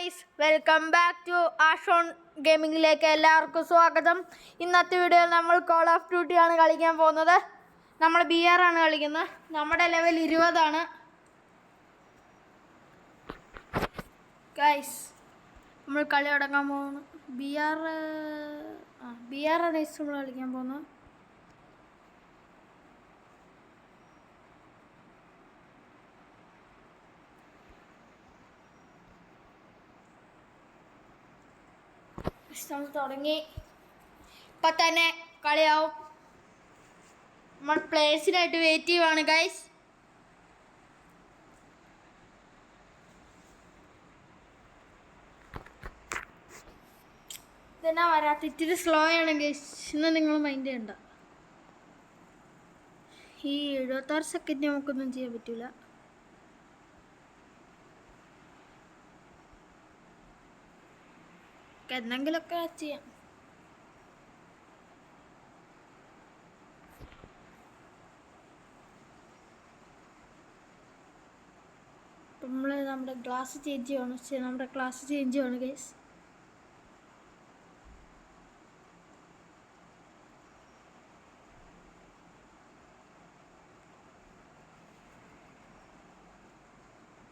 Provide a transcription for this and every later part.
Guys, welcome back to ആഷോൺ ഗെയിമിങ്ങിലേക്ക് എല്ലാവർക്കും സ്വാഗതം. ഇന്നത്തെ വീഡിയോയിൽ നമ്മൾ കോൾ ഓഫ് ഡ്യൂട്ടി ആണ് കളിക്കാൻ പോകുന്നത്. നമ്മൾ BR ആണ് കളിക്കുന്നത്. നമ്മുടെ ലെവൽ 20 ആണ്. ഗൈസ്, നമ്മൾ കളി തുടങ്ങാൻ പോകുന്നു. BR ആണ് നമ്മൾ കളിക്കാൻ പോകുന്നത്. നമ്മൾ തുടങ്ങി. ഇപ്പം തന്നെ കളിയാവും. നമ്മൾ പ്ലേസിനായിട്ട് വെയിറ്റ് ചെയ്യുവാണ് ഗൈസ്. ഇതെന്നാ വരാത്ത, ഇത്തിരി സ്ലോ ആണ് ഗൈസ്. ഇന്ന് നിങ്ങൾ മൈൻഡ് ചെയ്യണ്ട. ഈ 76 സെക്കൻഡ് നമുക്കൊന്നും ചെയ്യാൻ പറ്റില്ല. എന്തെങ്കിലുമൊക്കെ ചെയ്യാം. നമ്മുടെ ഗ്ലാസ് ചേഞ്ച് ചെയ്യണം. ഗൈസ്,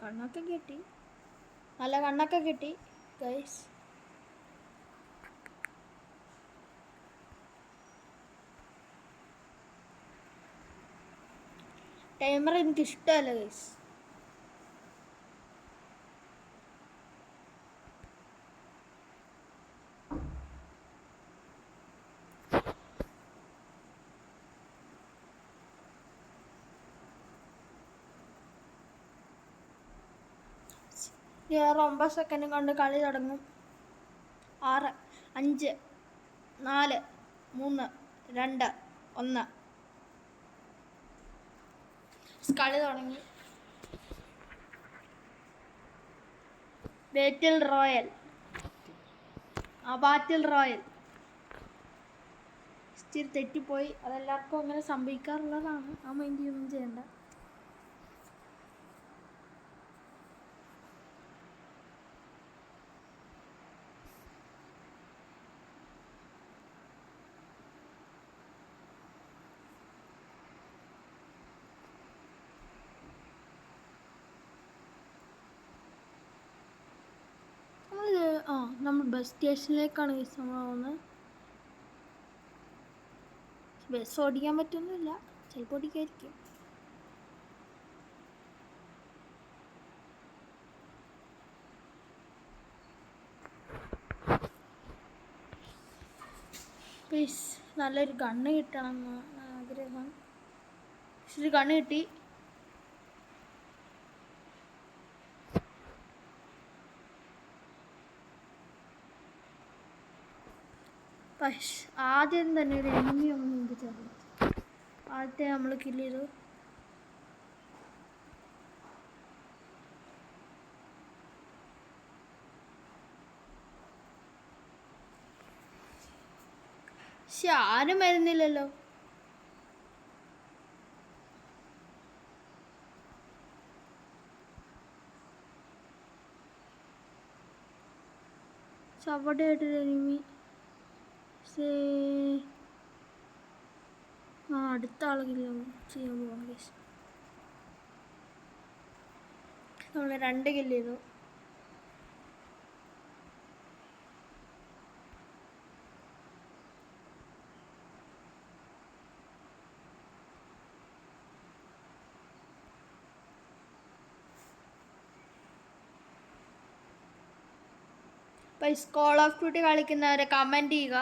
കണ്ണൊക്കെ കിട്ടി, നല്ല കണ്ണൊക്കെ കിട്ടി ഗൈസ്. ടൈമർ എനിക്ക് ഇഷ്ടമല്ല ഗൈസ്. വേറെ 9 സെക്കൻഡ് കൊണ്ട് കളി തുടങ്ങും. 6, 5, 4, 3, 2, 1. കളി തുടങ്ങി. ബാറ്റിൽ റോയൽ ഇച്ചിരി തെറ്റിപ്പോയി. അതെല്ലാവർക്കും അങ്ങനെ സംഭവിക്കാറുള്ളതാണ്. ആ മൈൻഡ് ഒന്നും ചെയ്യണ്ട. നമ്മൾ ബസ് സ്റ്റേഷനിലേക്കാണ് നമ്മൾ പോകുന്നത്. ബസ് ഓടിക്കാൻ പറ്റൊന്നുമില്ല, ചിലപ്പോൾ ഓടിക്കായിരിക്കും. പ്ലീസ് നല്ലൊരു ഗണ്ണ് കിട്ടണം എന്ന് ആഗ്രഹം. ഒരു ഗണ്ണ് കിട്ടി. പക്ഷേ ആദ്യം തന്നെ ഒരു എനിമി ഒന്നും എനിക്ക് ചേർന്നു. ആദ്യത്തെ നമ്മൾ കില്ല് ചെയ്തു. പക്ഷെ ആരും വരുന്നില്ലല്ലോ. ചവടയായിട്ടൊരു എനിമി. അടുത്ത ആളെങ്കിലും ചെയ്യാൻ പോവാണ് ഗൈസ്. നമ്മൾ 2 കില്ല് ചെയ്തു. കോൾ ഓഫ് ഡ്യൂട്ടി കളിക്കുന്നവരെ കമൻറ്റ് ചെയ്യുക.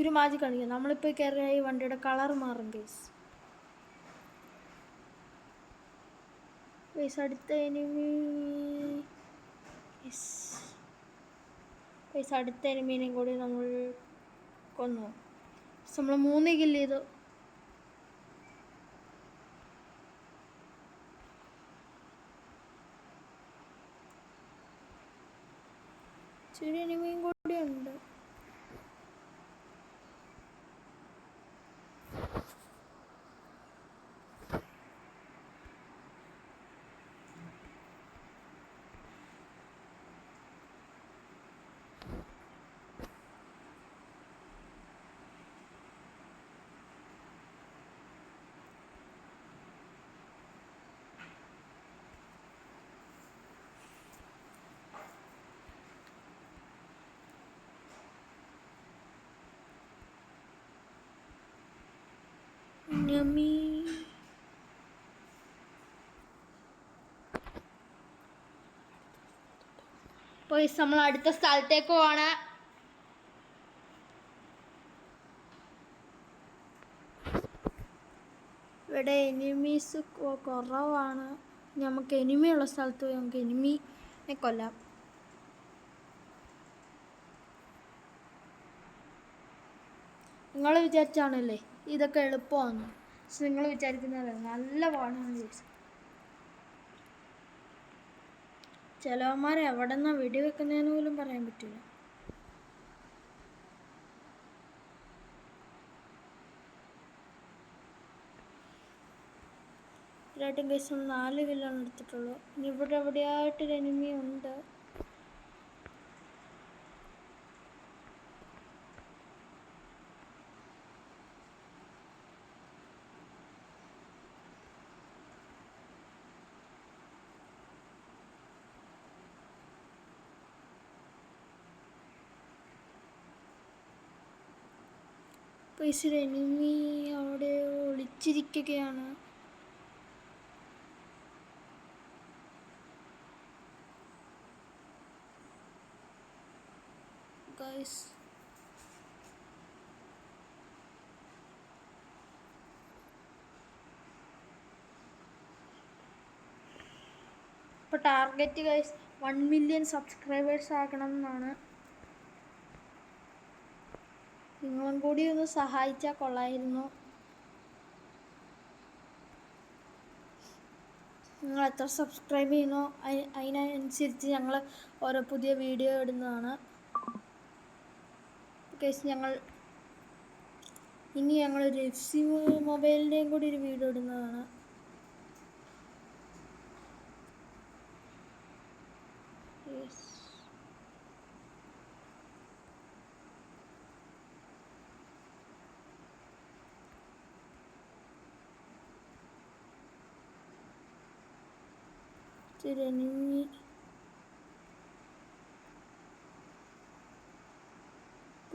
ഒരു മാജിക് കാണിക്കാം. നമ്മളിപ്പോൾ കയറിയ ഈ വണ്ടിയുടെ കളർ മാറും ഗൈസ്. അടുത്ത അടുത്ത എനിമീനെയും കൂടി നമ്മൾ കൊന്നു. നമ്മൾ 3 കില്ല് ചെയ്തു. ഇച്ചിരി എനിമിയും കൂടി ഉണ്ട്. നമ്മൾ അടുത്ത സ്ഥലത്തേക്ക് പോവാണ്. ഇവിടെ എനിമീസ് കുറവാണ്. നമുക്ക് എനിമിയുള്ള സ്ഥലത്ത് പോയി നമുക്ക് എനിമിയെ കൊല്ലാം. നിങ്ങൾ വിചാരിച്ചാണല്ലേ ഇതൊക്കെ എളുപ്പമാണ്. പക്ഷെ നിങ്ങൾ വിചാരിക്കുന്നത് നല്ല പാടാണ് ചോദിച്ചത്. ചിലവന്മാരെ എവിടെ നിന്നാ വെടിവെക്കുന്നതെന്ന് പോലും പറയാൻ പറ്റില്ല. ഇതായിട്ടും കേസ് 4 കില്ലാണ് എടുത്തിട്ടുള്ളൂ. ഇനി ഇവിടെ എവിടെയായിട്ടൊരു എനിമി ഉണ്ട്. പൈസ എനിമി അവിടെ ഒളിച്ചിരിക്കുകയാണ്. ഗൈസ് ഇപ്പോൾ ടാർഗറ്റ് ഗൈസ് 1 മില്യൺ സബ്സ്ക്രൈബേഴ്സ് ആക്കണം എന്നാണ്. നിങ്ങളും കൂടി ഒന്ന് സഹായിച്ചാൽ കൊള്ളായിരുന്നു. നിങ്ങൾ എത്ര സബ്സ്ക്രൈബ് ചെയ്യുന്നോ അതിനനുസരിച്ച് ഞങ്ങൾ ഓരോ പുതിയ വീഡിയോ ഇടുന്നതാണ്. കേസ് ഞങ്ങളൊരു FC മൊബൈലിൻ്റെയും കൂടി ഒരു വീഡിയോ ഇടുന്നതാണ്. എനിമി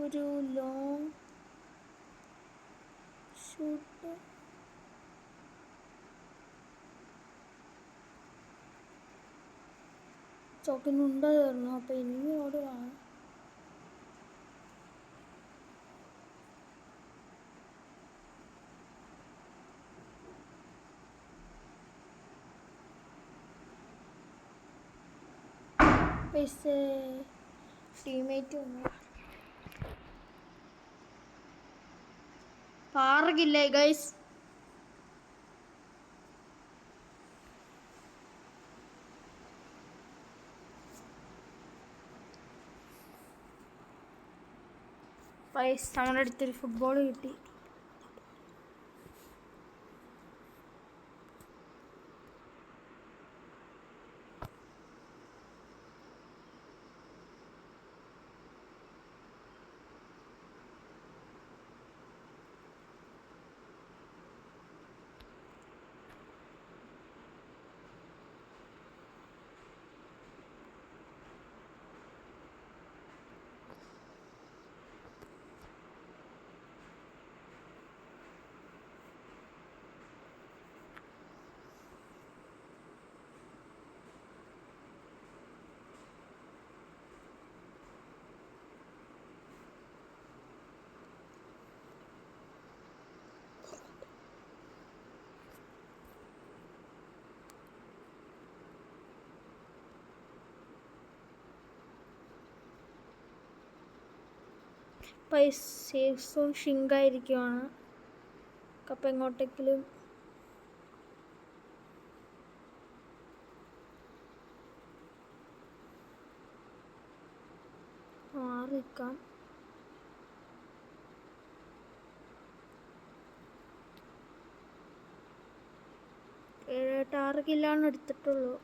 ഒരു ലോങ് ഷൂട്ട് ചോക്കുന്നുണ്ട് തീർന്നു. അപ്പോൾ എനിമി ഓടുവാണ്. പൈസ ടീമേറ്റ് വന്നു. 6 കില്ലേ ഗൈസ്. നമ്മുടെ അടുത്തൊരു ഫുട്ബോൾ കിട്ടി. ഇപ്പോൾ സേഫ് സോൺ ഷിങ്കായിരിക്കുവാണ്. അപ്പം എങ്ങോട്ടെങ്കിലും നിൽക്കാം. ടാറ് കില്ലാണ് എടുത്തിട്ടുള്ളൂ.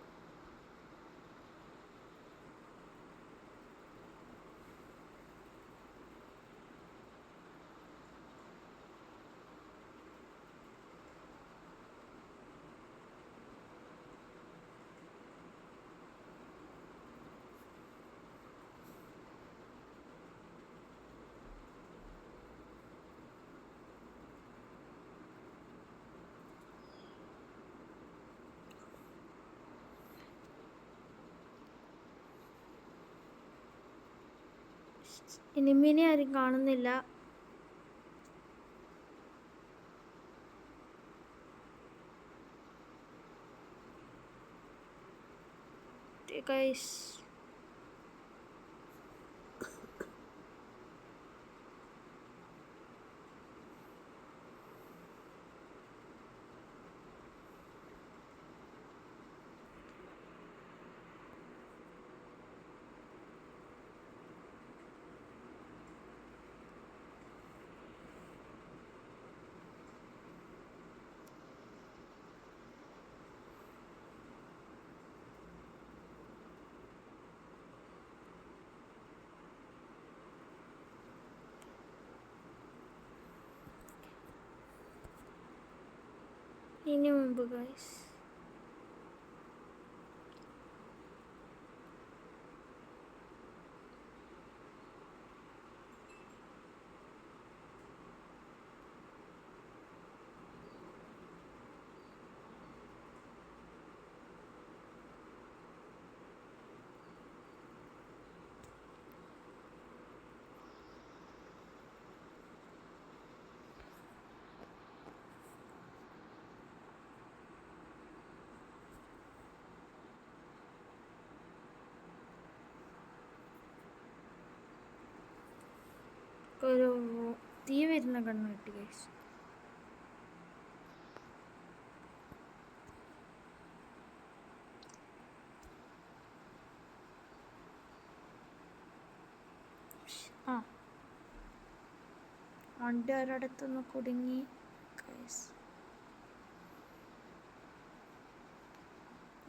എനിമിനെ ആരും കാണുന്നില്ല. ഗൈസ് ഇനി മുമ്പ് ഗൈസ് ഒരു തീ വരുന്ന കണ്ണ് കിട്ടി ഗൈസ്. ആ വണ്ടി ഒരിടത്തുനിന്ന് കുടുങ്ങി ഗൈസ്.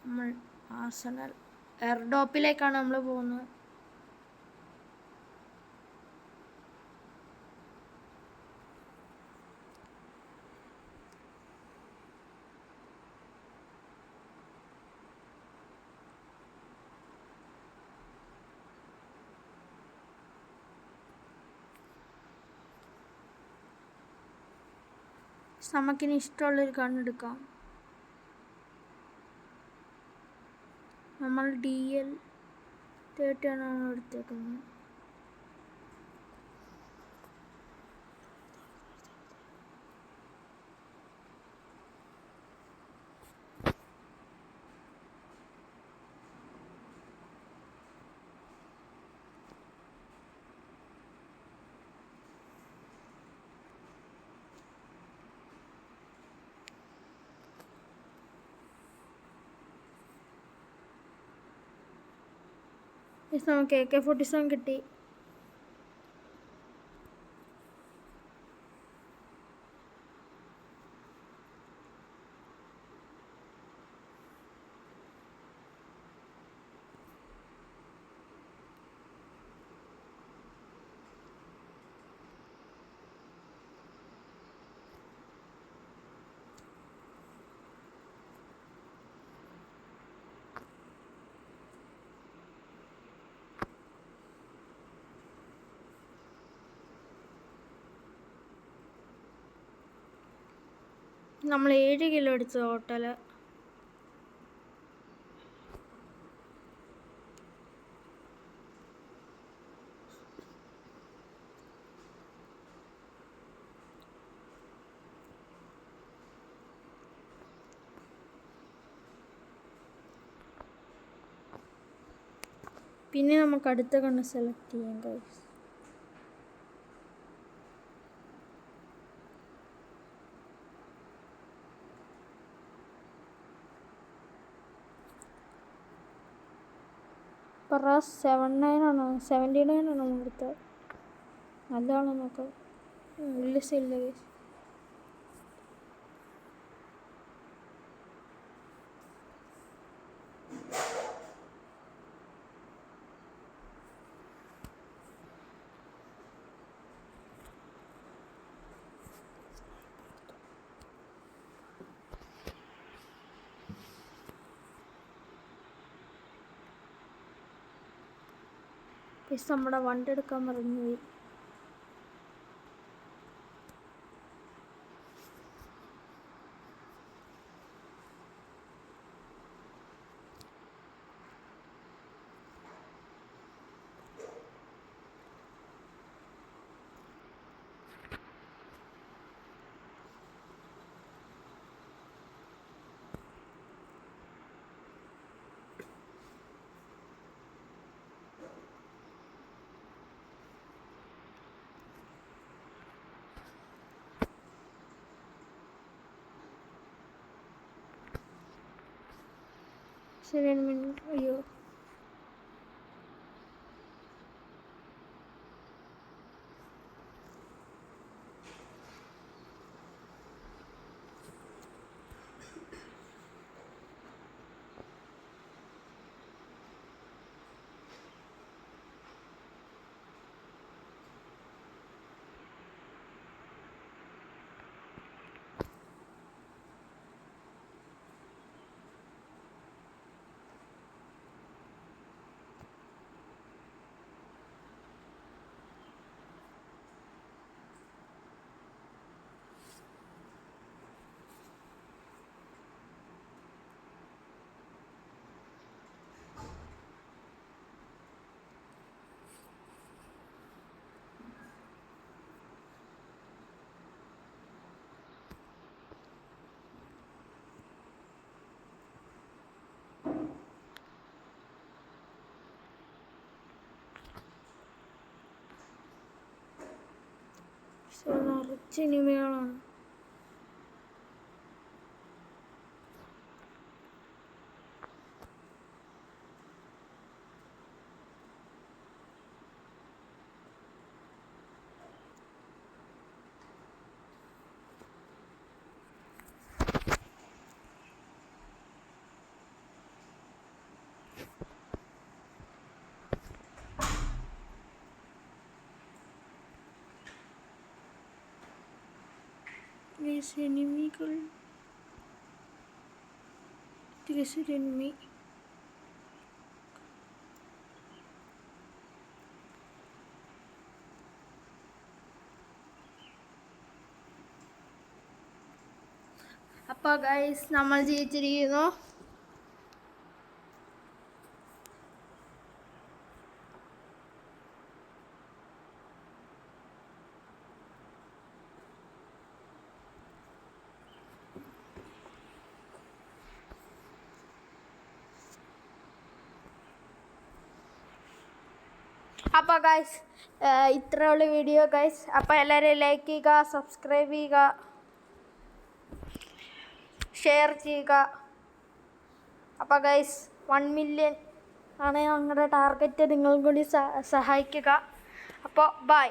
നമ്മൾ ആർസണൽ എയർഡോപ്പിലേക്കാണ് നമ്മൾ പോകുന്നത്. നമുക്കിനി ഇഷ്ടമുള്ളൊരു കണ്ണെടുക്കാം. നമ്മൾ DL30 ആണ് എടുത്തേക്കുന്നത്. നമുക്ക് AK-47 കിട്ടി. നമ്മൾ 7 കിലോ എടുത്തു ടോട്ടൽ. പിന്നെ നമുക്ക് അടുത്ത കണ്ണ് സെലക്ട് ചെയ്യാം ഗൈസ്. പറ 79 ആണോ 79 ആണോ എടുത്തത്? നല്ലതാണോ നോക്കാം. ഇല്ല ഇല്ല ഗൈസ്. നമ്മുടെ വണ്ടി എടുക്കാൻ മറന്നുപോയി. ശരി, അയ്യോ നിറച്ച് ഇനിമകളാണ്. എനിമികൾ enemy. അപ്പോൾ ഗൈസ് നമ്മൾ ജയിച്ചിരിക്കുന്നു. അപ്പോൾ ഗൈസ് ഇത്രയുള്ള വീഡിയോ ഗൈസ്. അപ്പോൾ എല്ലാവരും ലൈക്ക് ചെയ്യുക, സബ്സ്ക്രൈബ് ചെയ്യുക, ഷെയർ ചെയ്യുക. അപ്പോൾ ഗൈസ് 1 മില്യൺ ആണ് ഞങ്ങളുടെ ടാർഗറ്റ്. നിങ്ങൾ കൂടി സഹായിക്കുക. അപ്പോൾ ബൈ.